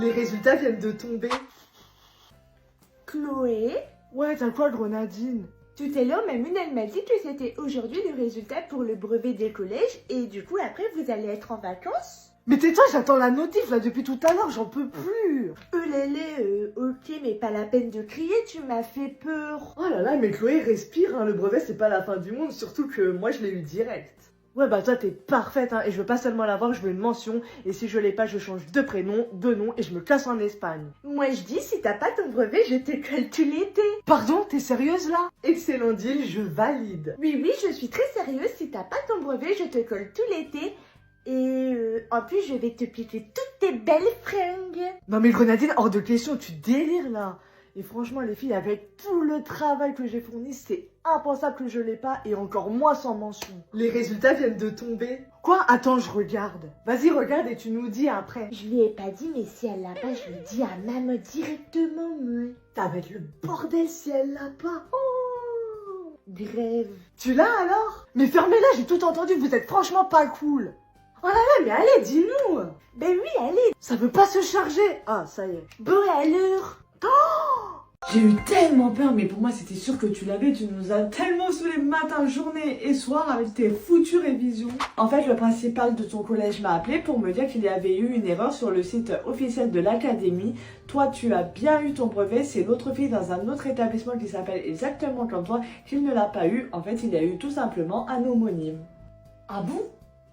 Les résultats viennent de tomber. Chloé, Ouais, t'as quoi, Grenadine? tout à l'heure, Mamoun, elle m'a dit que c'était aujourd'hui le résultat pour le brevet des collèges et du coup, après, vous allez être en vacances. Mais tais-toi, j'attends la notif là depuis tout à l'heure, j'en peux plus. Ok, mais pas la peine de crier, tu m'as fait peur. Oh là là, mais Chloé, respire, hein, le brevet c'est pas la fin du monde, surtout que moi je l'ai eu direct. Ouais bah toi t'es parfaite hein, et je veux pas seulement l'avoir, je veux une mention, et si je l'ai pas je change de prénom, de nom et je me casse en Espagne. Moi, je dis, si t'as pas ton brevet, je te colle tout l'été. Pardon, t'es sérieuse là? Excellent deal, je valide. Oui, je suis très sérieuse. Si t'as pas ton brevet, je te colle tout l'été. Et en plus, je vais te piquer toutes tes belles fringues. Non mais Grenadine, hors de question, tu délires là. Et franchement les filles, avec tout le travail que j'ai fourni, c'est impensable que je l'ai pas et encore moins sans mention. Les résultats viennent de tomber. Quoi? Attends, je regarde. Vas-y, regarde et tu nous dis après. Je lui ai pas dit, mais si elle l'a pas, je lui dis à maman directement, moi. Ça va être le bordel si elle l'a pas. Oh, grève. Tu l'as alors? Mais fermez-la, j'ai tout entendu, vous êtes franchement pas cool. Oh là là, mais allez, dis-nous. Ben oui, allez. Ça veut pas se charger. Ah, ça y est. Bon, alors. J'ai eu tellement peur, mais pour moi c'était sûr que tu l'avais. Tu nous as tellement saoulés matin, journée et soir avec tes foutues révisions. En fait, le principal de ton collège m'a appelé pour me dire qu'il y avait eu une erreur sur le site officiel de l'académie. Toi, tu as bien eu ton brevet. C'est l'autre fille dans un autre établissement qui s'appelle exactement comme toi qui ne l'a pas eu. En fait, il y a eu tout simplement un homonyme. Ah bon?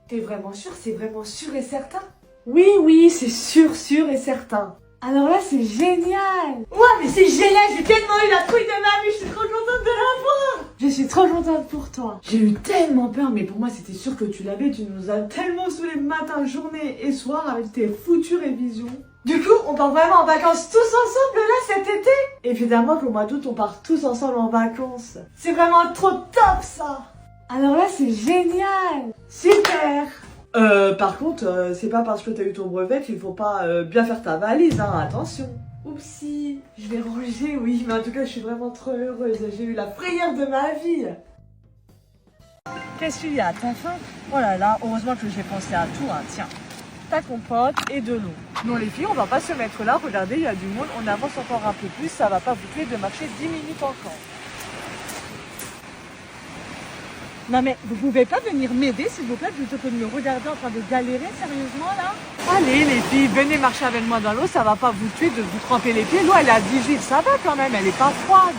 T'es vraiment sûr? C'est vraiment sûr et certain? Oui, c'est sûr et certain. Alors là, c'est génial! Ouais, mais c'est génial, j'ai tellement eu la trouille de ma vie, je suis trop contente de l'avoir. Je suis trop contente pour toi. J'ai eu tellement peur, mais pour moi, c'était sûr que tu l'avais. Tu nous as tellement saoulés matin, journée et soir avec tes foutues révisions. Du coup, on part vraiment en vacances tous ensemble là cet été? Évidemment qu'au mois d'août, on part tous ensemble en vacances. C'est vraiment trop top ça! Alors là, c'est génial! Super! Par contre, c'est pas parce que t'as eu ton brevet qu'il faut pas bien faire ta valise, hein, attention. Oupsie, je vais ranger, oui, mais en tout cas, je suis vraiment trop heureuse. J'ai eu la frayeur de ma vie. Qu'est-ce qu'il y a? T'as faim? Oh là là, heureusement que j'ai pensé à tout, hein, tiens. Ta compote et de l'eau. Non les filles, on va pas se mettre là, regardez, il y a du monde, on avance encore un peu plus, ça va pas vous tuer de marcher 10 minutes encore. Non mais vous pouvez pas venir m'aider s'il vous plaît plutôt que de me regarder en train de galérer sérieusement là? Allez les filles, venez marcher avec moi dans l'eau, ça va pas vous tuer de vous tremper les pieds. L'eau elle est à 18, ça va quand même, elle est pas froide.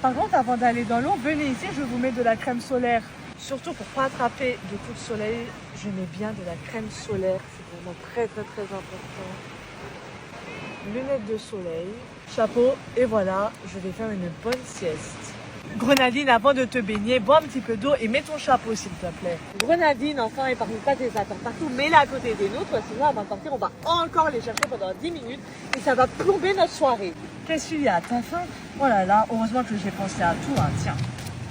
Par contre avant d'aller dans l'eau, venez ici, je vous mets de la crème solaire. Surtout pour pas attraper des coups de soleil, je mets bien de la crème solaire, c'est vraiment très important. Lunettes de soleil, chapeau et voilà, je vais faire une bonne sieste. Grenadine, avant de te baigner, bois un petit peu d'eau et mets ton chapeau s'il te plaît. Grenadine, enfin, épargne pas tes affaires partout, mets-la à côté des nôtres, sinon avant de partir, on va encore les chercher pendant 10 minutes et ça va plomber notre soirée. Qu'est-ce qu'il y a? T'as faim? Oh là là, heureusement que j'ai pensé à tout, hein, tiens.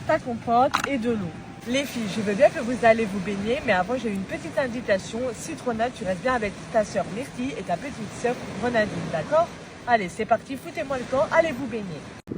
Ta compote et de l'eau. Les filles, je veux bien que vous allez vous baigner, mais avant j'ai une petite invitation. Citronnade, tu restes bien avec ta sœur Myrtille et ta petite sœur Grenadine, d'accord? Allez, c'est parti, foutez-moi le camp, allez vous baigner.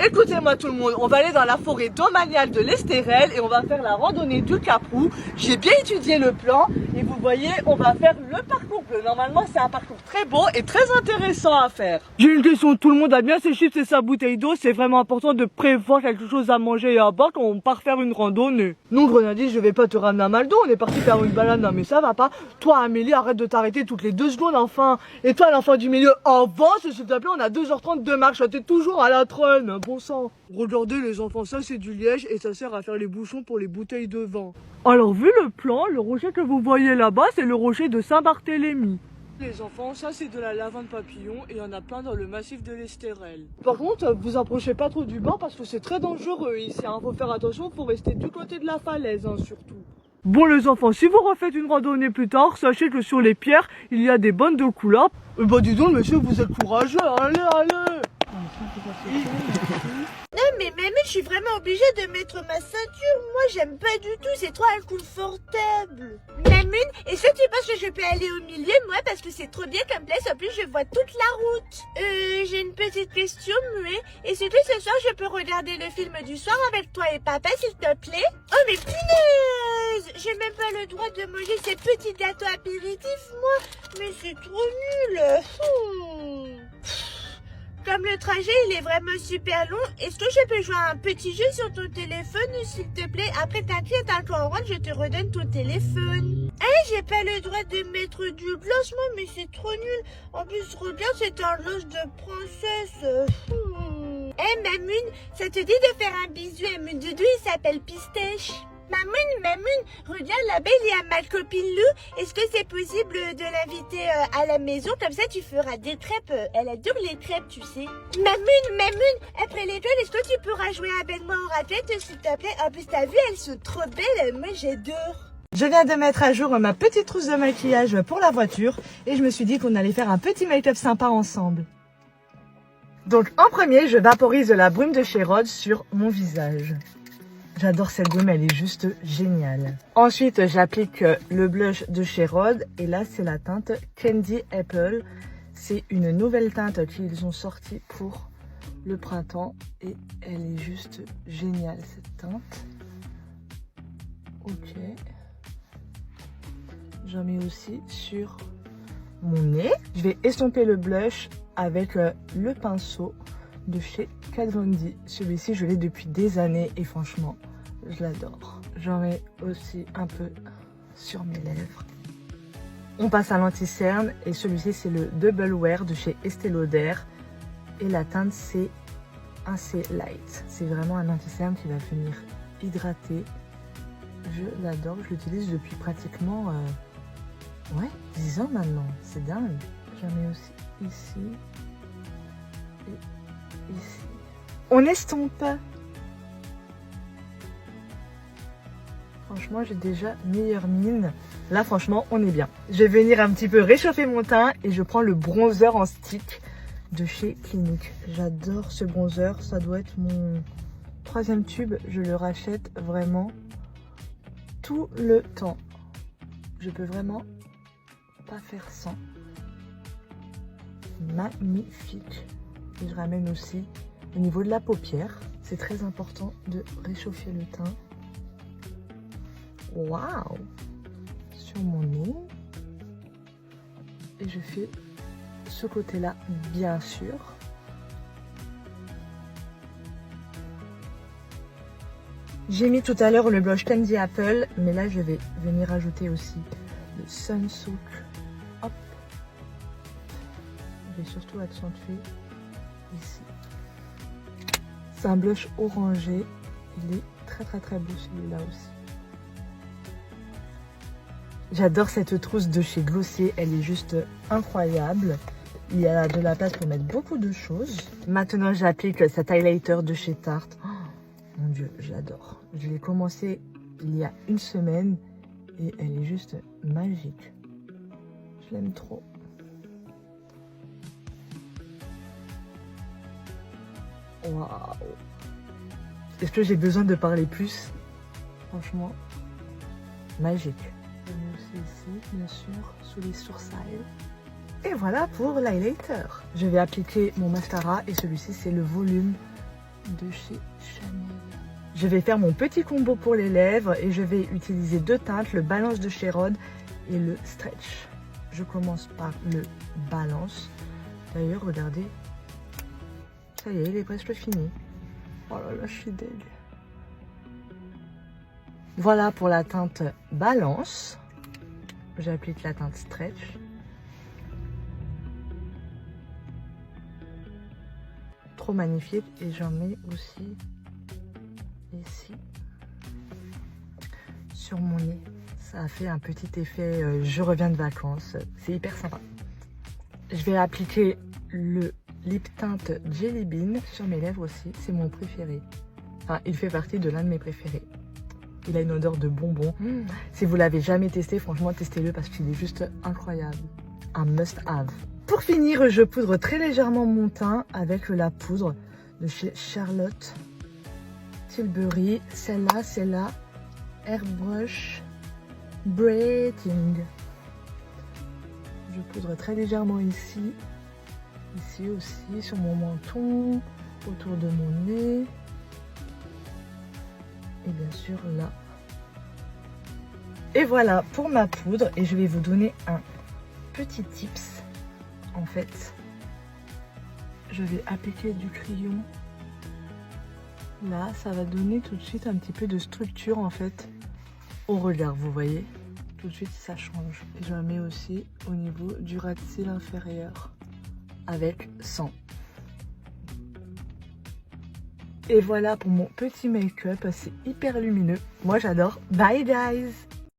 Écoutez-moi tout le monde, on va aller dans la forêt domaniale de l'Estérel et on va faire la randonnée du Caprou. J'ai bien étudié le plan et vous voyez, on va faire le parcours bleu. Normalement, c'est un parcours très beau et très intéressant à faire. J'ai une question, tout le monde a bien ses chips et sa bouteille d'eau. C'est vraiment important de prévoir quelque chose à manger et à boire quand on part faire une randonnée. Non, Grenadine, je vais pas te ramener à Maldo, on est parti faire une balade, non mais ça va pas. Toi, Amélie, arrête de t'arrêter toutes les 2 secondes, enfin. Et toi, l'enfant du milieu, avance, s'il te plaît, on a 2h30 de marche, t'es toujours à la traîne. Bon sang. Regardez les enfants, ça c'est du liège et ça sert à faire les bouchons pour les bouteilles de vin. Alors vu le plan, le rocher que vous voyez là-bas, c'est le rocher de Saint-Barthélemy. Les enfants, ça c'est de la lavande papillon et il y en a plein dans le massif de l'Estérel. Par contre, vous approchez pas trop du banc parce que c'est très dangereux ici, hein. Faut faire attention, faut rester du côté de la falaise, hein, surtout. Bon les enfants, si vous refaites une randonnée plus tard, sachez que sur les pierres, il y a des bonnes de couleurs. Bah dis donc monsieur, vous êtes courageux, allez. Non mais même je suis vraiment obligée de mettre ma ceinture. Moi j'aime pas du tout, c'est trop inconfortable. Mamoun, est-ce que tu penses que je peux aller au milieu moi parce que c'est trop bien comme place, en plus je vois toute la route. J'ai une petite question, Muet. Est-ce que ce soir je peux regarder le film du soir avec toi et papa s'il te plaît? Oh mais punaise, j'ai même pas le droit de manger ces petits gâteaux apéritifs moi. Mais c'est trop nul. comme le trajet il est vraiment super long, est-ce que je peux jouer à un petit jeu sur ton téléphone s'il te plaît? Après t'inquiète, hein, quand on rentre, je te redonne ton téléphone. Eh, j'ai pas le droit de mettre du glossement, mais c'est trop nul. En plus, regarde, c'est un gloss de princesse. Eh, Mamoun, ça te dit de faire un bisou à mon doudou, il s'appelle Pistache. Mamoun, regarde là-bas, il y a ma copine Lou. Est-ce que c'est possible de l'inviter à la maison? Comme ça, tu feras des crêpes. Elle adore les crêpes, tu sais. Mamoun, après l'école, est-ce que tu pourras jouer avec moi en raquette, s'il te plaît? En plus, t'as vu, elles sont trop belles. Moi, j'adore. Je viens de mettre à jour ma petite trousse de maquillage pour la voiture et je me suis dit qu'on allait faire un petit make-up sympa ensemble. Donc en premier, je vaporise la brume de chez Rhodes sur mon visage. J'adore cette brume, elle est juste géniale. Ensuite, j'applique le blush de chez Rhodes et là, c'est la teinte Candy Apple. C'est une nouvelle teinte qu'ils ont sortie pour le printemps et elle est juste géniale cette teinte. Ok. J'en mets aussi sur mon nez. Je vais estomper le blush avec le pinceau de chez Kat Von D. Celui-ci, je l'ai depuis des années et franchement, je l'adore. J'en mets aussi un peu sur mes lèvres. On passe à l'anti-cerne et celui-ci, c'est le Double Wear de chez Estée Lauder. Et la teinte, c'est un C Light. C'est vraiment un anti-cerne qui va venir hydrater. Je l'adore, je l'utilise depuis pratiquement 10 ans maintenant. C'est dingue. J'en mets aussi ici et ici. On estompe. Franchement, j'ai déjà meilleure mine. Là, franchement, on est bien. Je vais venir un petit peu réchauffer mon teint et je prends le bronzer en stick de chez Clinique. J'adore ce bronzer. Ça doit être mon 3e tube. Je le rachète vraiment tout le temps. Je peux vraiment pas faire sans. Magnifique. Et je ramène aussi au niveau de la paupière. C'est très important de réchauffer le teint. Waouh! Sur mon nez. Et je fais ce côté-là, bien sûr. J'ai mis tout à l'heure le blush Candy Apple, mais là je vais venir ajouter aussi le Sunsook. Hop. Je vais surtout accentuer ici. C'est un blush orangé. Il est très beau celui-là aussi. J'adore cette trousse de chez Glossier. Elle est juste incroyable. Il y a de la place pour mettre beaucoup de choses. Maintenant j'applique cet highlighter de chez Tarte. Oh, mon Dieu, j'adore. Je l'ai commencé il y a une semaine et elle est juste magique. Je l'aime trop. Waouh! Est-ce que j'ai besoin de parler plus? Franchement, magique. Je mets aussi ici, bien sûr, sous les sourcils. Et voilà pour l'highlighter. Je vais appliquer mon mascara et celui-ci, c'est le volume de chez Chanel. Je vais faire mon petit combo pour les lèvres et je vais utiliser 2 teintes, le Balance de chez Rhodes et le Stretch. Je commence par le Balance. D'ailleurs, regardez, ça y est, il est presque fini. Oh là là, je suis deg. Voilà pour la teinte Balance. J'applique la teinte Stretch. Trop magnifique. Et j'en mets aussi ici sur mon nez. Ça a fait un petit effet je reviens de vacances. C'est hyper sympa. Je vais appliquer le lip tint Jelly Bean sur mes lèvres aussi. C'est mon préféré. Enfin, il fait partie de l'un de mes préférés. Il a une odeur de bonbon. Si vous l'avez jamais testé, franchement, testez-le parce qu'il est juste incroyable. Un must-have. Pour finir, je poudre très légèrement mon teint avec la poudre de chez Charlotte Tilbury. Celle-là, c'est la Airbrush Braiding. Je poudre très légèrement ici. Ici aussi, sur mon menton, autour de mon nez. Et bien sûr là. Et voilà pour ma poudre. Et je vais vous donner un petit tips. En fait, je vais appliquer du crayon. Là, ça va donner tout de suite un petit peu de structure en fait au regard, vous voyez. Tout de suite, ça change. Et je la mets aussi au niveau du ras de cils inférieur avec 100. Et voilà pour mon petit make-up, c'est hyper lumineux. Moi j'adore. Bye guys!